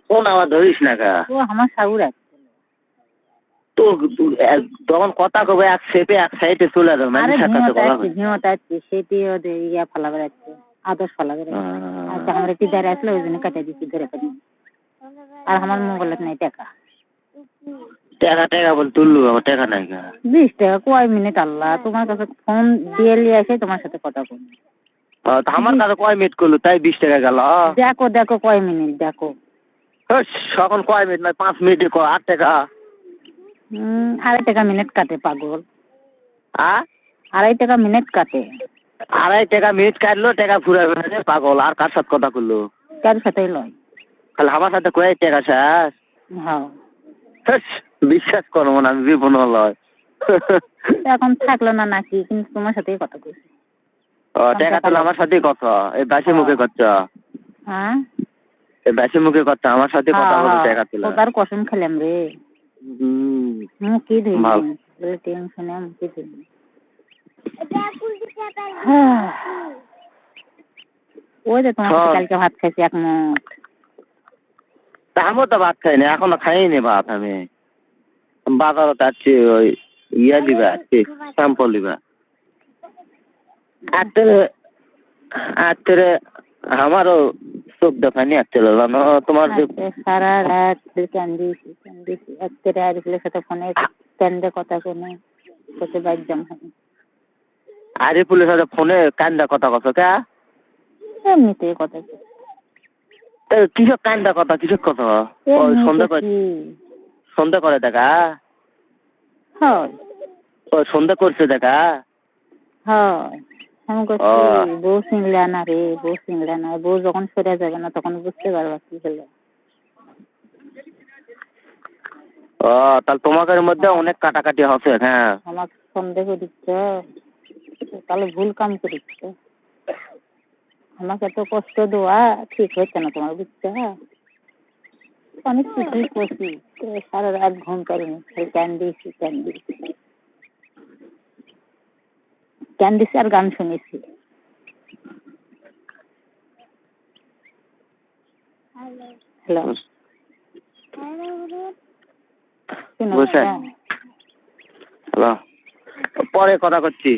phone আবার ধরিস না কা ও আমার সাউর আছে তো তখন কথা কবে এক সেপে এক সাইডে চলে যাবে মানে সাথে কথা হবে ভিমতা আছে সেটি ওদের ইয়া ফলা বেড়াচ্ছে আদর্শ ফলা বেড়াচ্ছে আচ্ছা আমার একটি দাঁড়িয়ে আসলে ওই জন্য কাটা দিচ্ছি ধরে কাটি আর আমার মোবাইলত নেই টাকা টাকা টাকা বল তুললু আমার টাকা নাই কা 20 টাকা কয় মিনিট আল্লাহ তোমার কাছে ফোন দিয়ে নিয়ে এসে তোমার সাথে কথা বলবো আমার কাছে কয় মিনিট করলো তাই 20 টাকা গেল দেখো দেখো কয় মিনিট দেখো এখন কয় মিনিট নয় 5 মিনিটে 8 টাকা 2.5 টাকা মিনিট কাটে পাগল আ 2.5 টাকা মিনিট কাটে 2.5 টাকা মিনিট কাটলো টাকা ফুরাবে পাগল আর কার সাথে কথা করলো কার সাথে লয় তাহলে আমার সাথে কয় টাকা শেষ হ্যাঁ বিশ্বাস করো না আমি জীবন লয় এখন থাকলো না নাকি কিন্তু তোমার সাথেই কথা কইছি টাকা তাহলে আমার সাথেই কথা এই বাসি মুখে করছ হ্যাঁ এই বাসি মুখে করছ আমার সাথে কথা বলতে টাকা তুলা তোর কসম খেলাম রে মুখে ধুই বলে টেনশনে মুখে ধুই ওই যে তোমার কালকে ভাত খাইছি এক মুঠ আমিও তো ভাত খাইনি এখনো খাইনি ভাত আমি বাজারও যাচ্ছি ওই ইয়া দিবা আজকে স্যাম্পল দিবা আত্মরে আমারও চোখ দেখানি আসছিল জানো তোমার সারা রাত কান্দিছি আত্মরে আরিফুলের সাথে ফোনে কান্দে কথা শুনে কোথায় বাইক জাম হয় আরিফুলের সাথে ফোনে কান্দা কথা কছ কে এমনিতে কথা কিসব কান্দা কথা কিসব কথা সন্ধ্যা করে দেখা হয় সন্ধ্যা করছে দেখা হয় আমি বউ চিনলে না রে বউ চিনলে না বউ যখন সরে যাবে না তখন বুঝতে পারবা কি হলো তাহলে তোমাদের মধ্যে অনেক কাটাকাটি হবে হ্যাঁ আমাকে সন্দেহ দিচ্ছ তাহলে ভুল কাম করিচ্ছ আমাকে এত কষ্ট দেওয়া ঠিক হচ্ছে না তোমার বুঝছো অনেক কিছুই করছি সারা রাত ঘুম পারিনি কান্দিছি আর গান শুনেছি হ্যালো পরে কথা করছি